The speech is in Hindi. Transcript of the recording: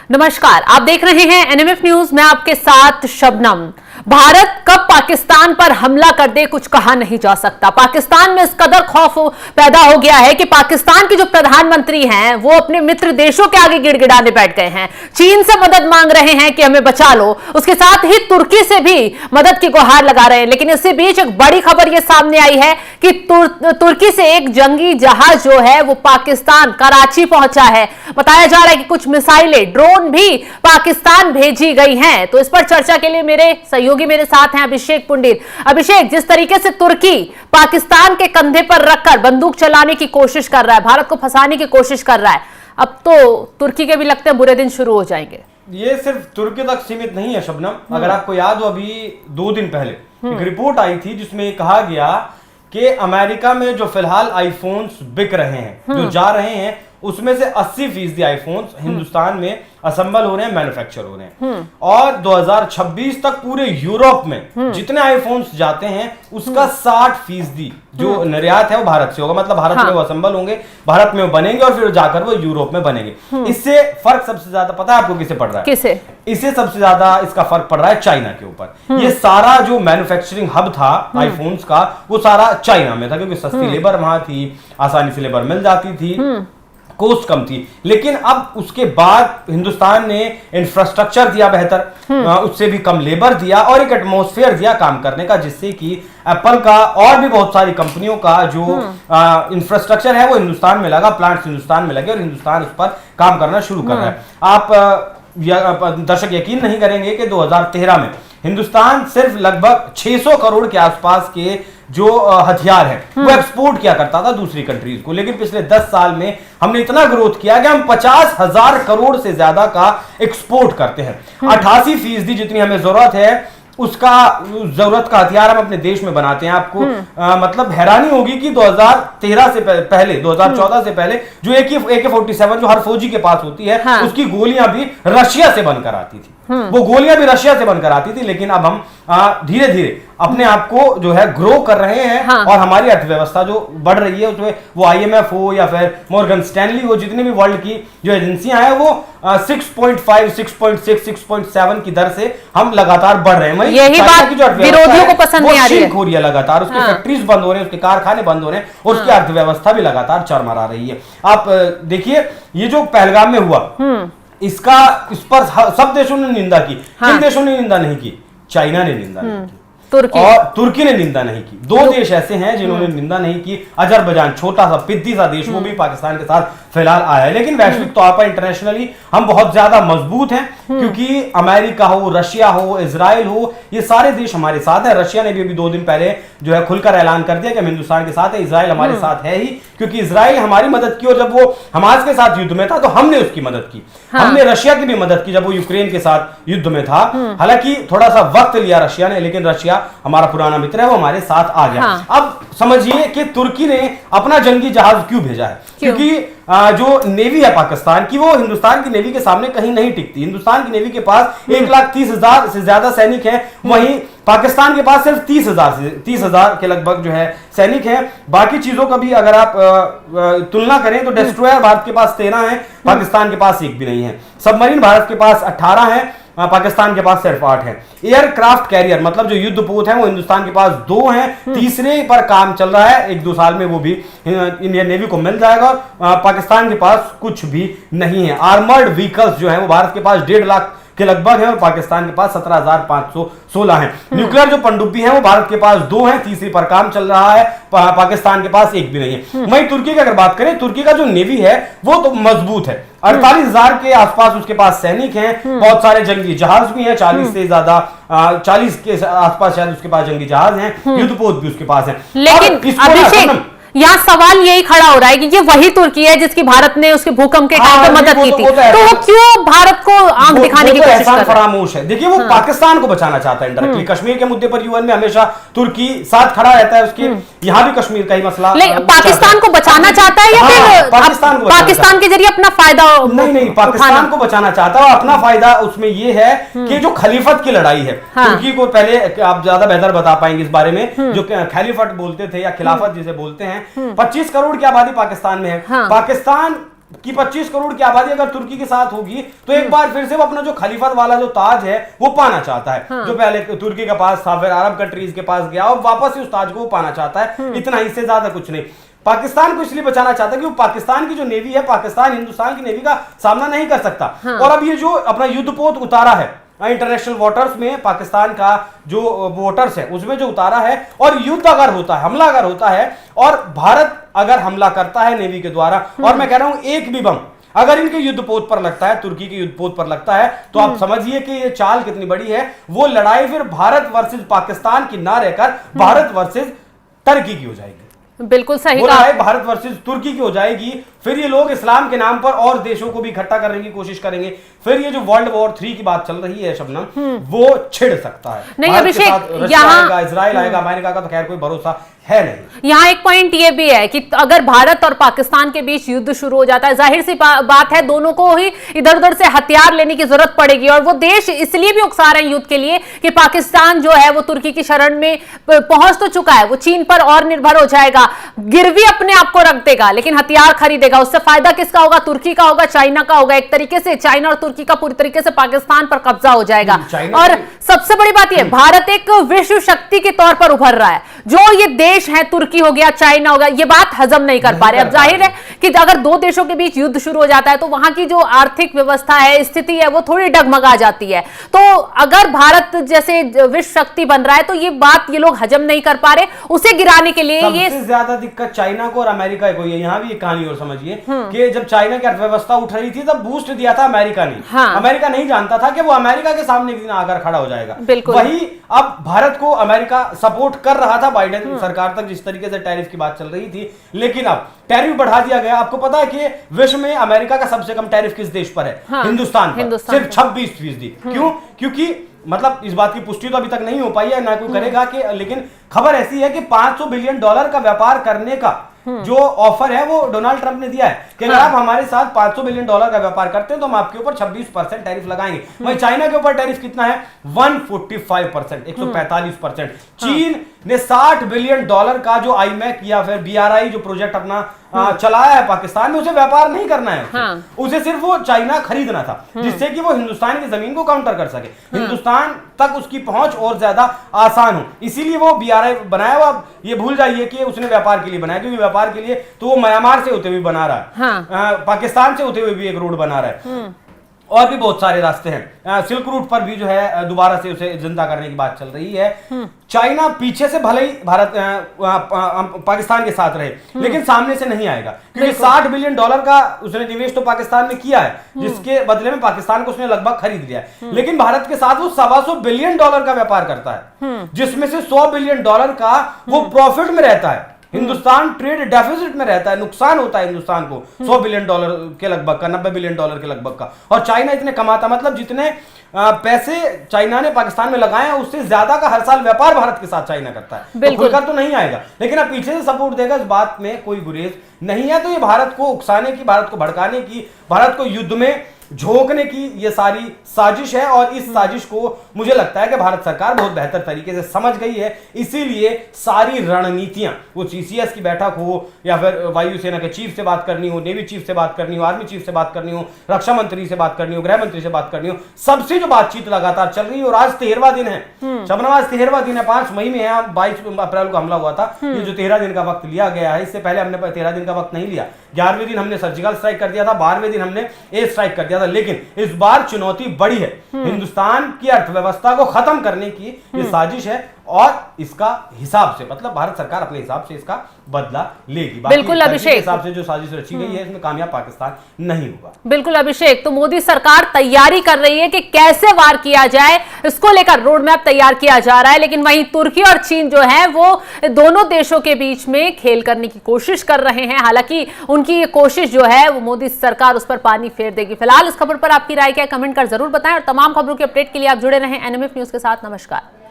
नमस्कार, आप देख रहे हैं एनएमएफ न्यूज। मैं आपके साथ शबनम। भारत कब पाकिस्तान पर हमला कर दे कुछ कहा नहीं जा सकता। पाकिस्तान में इस कदर खौफ पैदा हो गया है कि पाकिस्तान के जो प्रधानमंत्री हैं वो अपने मित्र देशों के आगे गिड़गिड़ाने बैठ गए हैं। चीन से मदद मांग रहे हैं कि हमें बचा लो, उसके साथ ही तुर्की से भी मदद की गुहार लगा रहे हैं। लेकिन इसी बीच एक बड़ी खबर यह सामने आई है कि तुर्की से एक जंगी जहाज जो है वो पाकिस्तान कराची पहुंचा है। बताया जा रहा है कि कुछ मिसाइलें, ड्रोन भी पाकिस्तान भेजी गई हैं। तो इस पर चर्चा के लिए मेरे सहयोगी मेरे साथ हैं अभिषेक पुंडित। अभिषेक, जिस तरीके से तुर्की पाकिस्तान के कंधे पर रखकर बंदूक चलाने की कोशिश कर रहा है, भारत को फंसाने की कोशिश कर रहा है, अब तो तुर्की के भी लगते हैं बुरे दिन शुरू हो जाएंगे। ये सिर्फ तुर्की तक सीमित नहीं है शबनम। अगर आपको याद हो, अभी 2 दिन पहले एक रिपोर्ट आई थी जिसमें कहा गया कि अमेरिका में जो फिलहाल आईफोन्स बिक रहे हैं, जो जा रहे हैं, उसमें से 80% आईफोन्स हिंदुस्तान में असेंबल हो रहे हैं, मैन्युफैक्चर हो रहे हैं। और 2026 तक पूरे यूरोप में जितने आईफोन्स जाते हैं उसका 60% जो निर्यात है वो भारत से होगा। मतलब भारत में वो असेंबल होंगे, भारत में वो बनेंगे और फिर जाकर वो यूरोप में बनेंगे। इससे फर्क सबसे ज्यादा पता है आपको किसे पड़ रहा है? किसे? इससे सबसे ज्यादा इसका फर्क पड़ रहा है चाइना के ऊपर। ये सारा जो मैन्युफैक्चरिंग हब था आईफोन्स का, वो सारा चाइना में था, क्योंकि सस्ती लेबर वहां थी, आसानी से लेबर मिल जाती थी, कॉस्ट कम थी। लेकिन अब उसके बाद हिंदुस्तान ने इंफ्रास्ट्रक्चर दिया बेहतर, उससे भी कम लेबर दिया और एक एटमॉस्फेयर दिया काम करने का, जिससे कि एप्पल का और भी बहुत सारी कंपनियों का जो इंफ्रास्ट्रक्चर है वो हिंदुस्तान में लगा, प्लांट्स हिंदुस्तान में लगे और हिंदुस्तान उस पर काम करना शुरू कर रहा है। आप दर्शक यकीन नहीं करेंगे कि 2013 में हिंदुस्तान सिर्फ लगभग 600 करोड़ के आसपास के जो हथियार है वो एक्सपोर्ट किया करता था दूसरी कंट्रीज को। लेकिन पिछले 10 साल में हमने इतना ग्रोथ किया कि हम 50,000 करोड़ से ज्यादा का एक्सपोर्ट करते हैं। 88% जितनी हमें जरूरत है उसका जरूरत का हथियार हम अपने देश में बनाते हैं। आपको मतलब हैरानी होगी कि 2013 से पहले 2014 से पहले जो AK-47 जो हर फौजी के पास होती है, उसकी गोलियां भी रशिया से बनकर आती थी। वो गोलियां भी रशिया से बनकर आती थी। लेकिन अब हम धीरे धीरे अपने आप को जो है ग्रो कर रहे हैं और हमारी अर्थव्यवस्था जो बढ़ रही है उसमें वो IMF हो या फिर मॉर्गन स्टैनली हो, जितने भी वर्ल्ड की जो एजेंसियां हैं वो 6.5, 6.6, 6.7 की दर से हम लगातार बढ़ रहे हैं। यही बात विरोधियों को पसंद नहीं आ रही है। हो रही है लगातार, उसके फैक्ट्रीज बंद हो रहे हैं, उसके कारखाने बंद हो रहे हैं और उसकी अर्थव्यवस्था भी लगातार चरमरा रही है। आप देखिए ये जो पहलगाम में हुआ, इस पर सब देशों ने निंदा की। किन देशों ने निंदा नहीं की? चाइना ने निंदा नहीं की, और तुर्की ने निंदा नहीं की। 2 देश ऐसे हैं जिन्होंने निंदा नहीं की। अजरबैजान, छोटा सा पिद्दी सा देश, वो भी पाकिस्तान के साथ फिलहाल आया है। लेकिन वैश्विक तौर पर इंटरनेशनली हम बहुत ज्यादा मजबूत हैं, क्योंकि अमेरिका हो, रशिया हो, इजराइल हो, ये सारे देश हमारे साथ हैं। रशिया ने भी अभी 2 दिन पहले जो है खुलकर ऐलान कर दिया कि हम हिंदुस्तान के साथ है, इजराइल हमारे साथ है ही, क्योंकि इजराइल हमारी मदद की और जब वो हमास के साथ युद्ध में था तो हमने उसकी मदद की। हमने रशिया की भी मदद की जब वो यूक्रेन के साथ युद्ध में था। हालांकि थोड़ा सा वक्त लिया रशिया ने, लेकिन रशिया हमारा पुराना मित्र है, वो हमारे साथ आ गया। अब समझिए कि तुर्की ने अपना जंगी जहाज क्यों भेजा है? क्योंकि जो नेवी है पाकिस्तान की, वो हिंदुस्तान की नेवी के सामने कहीं नहीं टिकती। हिंदुस्तान की नेवी के पास 1,30,000 से ज्यादा सैनिक हैं, वहीं पाकिस्तान के पास सिर्फ 30,000 के लगभग जो है सैनिक हैं। बाकी चीजों का भी अगर आप तुलना करें तो डिस्ट्रॉयर भारत के पास 13 है, पाकिस्तान के पास 1 भी नहीं है। सबमरीन भारत के पास 18 है, पाकिस्तान के पास सिर्फ 8 है। एयरक्राफ्ट कैरियर मतलब जो युद्धपोत है वो हिंदुस्तान के पास 2 हैं, तीसरे पर काम चल रहा है। 1-2 साल में वो भी इंडियन नेवी को मिल जाएगा। पाकिस्तान के पास कुछ भी नहीं है। आर्मर्ड व्हीकल्स जो है वो भारत के पास 1.5 लाख के लगभग है और पाकिस्तान के पास 17,516 है। न्यूक्लियर जो पनडुब्बी है वो भारत के पास 2 है, तीसरी पर काम चल रहा है, पाकिस्तान के पास 1 भी नहीं है। वहीं तुर्की की अगर बात करें, तुर्की का जो नेवी है वो तो मजबूत है, 48,000 के आसपास उसके पास सैनिक हैं, बहुत सारे जंगी जहाज भी हैं, 40 से ज्यादा 40 के आसपास शायद उसके पास जंगी जहाज हैं, युद्धपोत भी उसके पास है। लेकिन यहाँ सवाल यही खड़ा हो रहा है कि ये वही तुर्की है जिसकी भारत ने उसके भूकंप के टाइम पे मदद की थी, तो वो क्यों भारत को आंख दिखाने की कोशिश कर रहा है? फरामोश है। देखिए वो पाकिस्तान को बचाना चाहता है इंडायरेक्टली। कश्मीर के मुद्दे पर यूएन में हमेशा तुर्की साथ खड़ा रहता है उसके। यहाँ भी कश्मीर का ही मसला पाकिस्तान को बचाना चाहता है या फिर पाकिस्तान के जरिए अपना फायदा? नहीं, पाकिस्तान को बचाना चाहता है और अपना फायदा उसमें यह है कि जो खलीफत की लड़ाई है, तुर्की को पहले आप ज्यादा बेहतर बता पाएंगे इस बारे में, जो खलीफत बोलते थे या खिलाफत जिसे बोलते हैं, 25 करोड़ की आबादी पाकिस्तान में है। पाकिस्तान कि 25 करोड़ की आबादी अगर तुर्की के साथ होगी तो एक बार फिर से वो अपना जो खलीफत वाला जो ताज है वो पाना चाहता है। हाँ। जो पहले तुर्की के पास था, फिर अरब कंट्रीज के पास गया और वापस से उस ताज को पाना चाहता है। इतना ही से ज्यादा कुछ नहीं। पाकिस्तान को इसलिए बचाना चाहता है कि वो पाकिस्तान की जो नेवी है, पाकिस्तान हिंदुस्तान की नेवी का सामना नहीं कर सकता। हाँ। और अब ये जो अपना युद्धपोत उतारा है इंटरनेशनल वाटर्स में, पाकिस्तान का जो वाटर्स है उसमें जो उतारा है, और युद्ध अगर होता है, हमला अगर होता है और भारत अगर हमला करता है नेवी के द्वारा, और मैं कह रहा हूं एक भी बम अगर इनके युद्धपोत पर लगता है, तुर्की के युद्धपोत पर लगता है, तो आप समझिए कि ये चाल कितनी बड़ी है। वो लड़ाई फिर भारत वर्सेस पाकिस्तान की ना रहकर भारत वर्सेस टर्की की हो जाएगी। बिल्कुल सही वो लड़ाई भारत वर्सेस तुर्की की हो जाएगी। फिर ये लोग इस्लाम के नाम पर और देशों को भी इकट्ठा करने की कोशिश करेंगे। फिर ये जो वर्ल्ड वॉर 3 की बात चल रही है शबनम, वो छिड़ सकता है। नहीं अभिषेक, यहाँ इजराइल आएगा, अमेरिका का तो खैर कोई भरोसा है नहीं। यहाँ एक पॉइंट ये भी है कि अगर भारत और पाकिस्तान के बीच युद्ध शुरू हो जाता है, जाहिर सी बात है दोनों को ही इधर उधर से हथियार लेने की जरूरत पड़ेगी। और वो देश इसलिए भी उकसा रहे हैं युद्ध के लिए कि पाकिस्तान जो है वो तुर्की की शरण में पहुंच तो चुका है, वो चीन पर और निर्भर हो जाएगा, गिरवी अपने आप को रख देगा, लेकिन हथियार खरीदेगा। उससे फायदा किसका होगा? तुर्की का होगा, चाइना का होगा। एक तरीके से चाइना और तुर्की का पूरी तरीके से पाकिस्तान पर कब्जा हो जाएगा। और सबसे बड़ी बात यह, भारत एक विश्व शक्ति के तौर पर उभर रहा है। जो ये देश है, तुर्की हो गया, चाइना हो गया, ये बात हजम नहीं कर पा रहे। अब जाहिर है कि अगर दो देशों के बीच युद्ध शुरू हो जाता है तो वहां की जो आर्थिक व्यवस्था है, स्थिति है, वो थोड़ी डगमगा जाती है। तो अगर भारत जैसे विश्व शक्ति बन रहा है तो ये बात ये लोग हजम नहीं कर पा रहे। उसे गिराने के लिए ये सबसे ज्यादा दिक्कत चाइना को और अमेरिका को है। यहाँ भी एक कहानी और समझिए कि जब चाइना की अर्थव्यवस्था उठ रही थी तब बूस्ट दिया था अमेरिका ने। हाँ। अमेरिका नहीं जानता था कि वो अमेरिका के सामने एक दिन आकर खड़ा हो जाएगा। वही अब भारत को अमेरिका सपोर्ट कर रहा था बाइडेन सरकार तक, जिस तरीके से टैरिफ की बात चल रही थी, लेकिन अब टैरिफ बढ़ा दिया गया। आपको पता है कि विश्व में अमेरिका का सबसे कम टैरिफ किस देश पर है? हाँ, हिंदुस्तान पर, सिर्फ 26%। क्यों? क्योंकि मतलब इस बात की पुष्टि तो अभी तक नहीं हो पाई है, ना कोई करेगा कि, लेकिन खबर ऐसी है कि $500 बिलियन का व्यापार करने का जो ऑफर है वो डोनाल्ड ट्रंप ने दिया है कि अगर आप हमारे साथ $500 बिलियन का व्यापार करते हैं तो हम आपके ऊपर 26% टैरिफ लगाएंगे। वहीं चाइना के ऊपर टैरिफ कितना है? 145%, 145%। चीन ने $60 बिलियन का जो आईमैक या फिर BRI जो प्रोजेक्ट अपना चलाया है पाकिस्तान में, उसे व्यापार नहीं करना है। हाँ। उसे सिर्फ वो चाइना खरीदना था, जिससे कि वो हिंदुस्तान की जमीन को काउंटर कर सके, हिंदुस्तान तक उसकी पहुंच और ज्यादा आसान हो। इसीलिए वो BRI बनाया हुआ। ये भूल जाइए कि उसने व्यापार के लिए बनाया, क्योंकि व्यापार के लिए तो वो म्यांमार से होते हुए बना रहा है। हाँ। पाकिस्तान से होते हुए भी एक रोड बना रहा है, और भी बहुत सारे रास्ते हैं। सिल्क रूट पर भी जो है दोबारा से उसे जिंदा करने की बात चल रही है। चाइना पीछे से भले ही भारत पाकिस्तान के साथ रहे, लेकिन सामने से नहीं आएगा, क्योंकि $60 बिलियन का उसने निवेश तो पाकिस्तान में किया है, जिसके बदले में पाकिस्तान को उसने लगभग खरीद लिया है। लेकिन भारत के साथ वो $125 बिलियन का व्यापार करता है, जिसमें से $100 बिलियन का वो प्रॉफिट में रहता है। हिंदुस्तान ट्रेड डेफिसिट में रहता है, नुकसान होता है हिंदुस्तान को $100 बिलियन के लगभग का, $90 बिलियन के लगभग का। और चाइना इतने कमाता, मतलब जितने पैसे चाइना ने पाकिस्तान में लगाए हैं उससे ज्यादा का हर साल व्यापार भारत के साथ चाइना करता है। तो खुलकर तो नहीं आएगा, लेकिन अब पीछे से सपोर्ट देगा, इस बात में कोई गुरेज नहीं है। तो ये भारत को उकसाने की, भारत को भड़काने की, भारत को युद्ध में झोंकने की ये सारी साजिश है। और इस साजिश को मुझे लगता है कि भारत सरकार बहुत बेहतर तरीके से समझ गई है। इसीलिए सारी रणनीतियां, वो CCS की बैठक हो या फिर वायुसेना के चीफ से बात करनी हो, नेवी चीफ से बात करनी हो, आर्मी चीफ से बात करनी हो, रक्षा मंत्री से बात करनी हो, गृह मंत्री से बात करनी हो, सबसे जो बातचीत लगातार चल रही है। और आज 13वां दिन है शबनम, आज 13वां दिन है, 5 मई में है, 22 अप्रैल को हमला हुआ था। ये जो 13 दिन का वक्त लिया गया है, इससे पहले हमने 13 दिन का वक्त नहीं लिया। 11वें दिन हमने सर्जिकल स्ट्राइक कर दिया था, 12वें दिन हमने एयर स्ट्राइक कर दिया था। लेकिन इस बार चुनौती बड़ी है, हिंदुस्तान की अर्थव्यवस्था को खत्म करने की ये साजिश है, और इसका हिसाब से, मतलब भारत सरकार अपने हिसाब से इसका बदला लेगी। बिल्कुल अभिषेक, हिसाब से जो साजिश रची गई है इसमें कामयाब पाकिस्तान नहीं होगा। बिल्कुल अभिषेक, तो मोदी सरकार तैयारी कर रही है कि कैसे वार किया जाए, इसको लेकर रोड मैप तैयार किया जा रहा है। लेकिन वहीं तुर्की और चीन जो है वो दोनों देशों के बीच में खेल करने की कोशिश कर रहे हैं। हालांकि उनकी ये कोशिश जो है वो मोदी सरकार उस पर पानी फेर देगी। फिलहाल इस खबर पर आपकी राय क्या है, कमेंट कर जरूर बताएं, और तमाम खबरों के अपडेट के लिए आप जुड़े रहें NMF न्यूज के साथ। नमस्कार।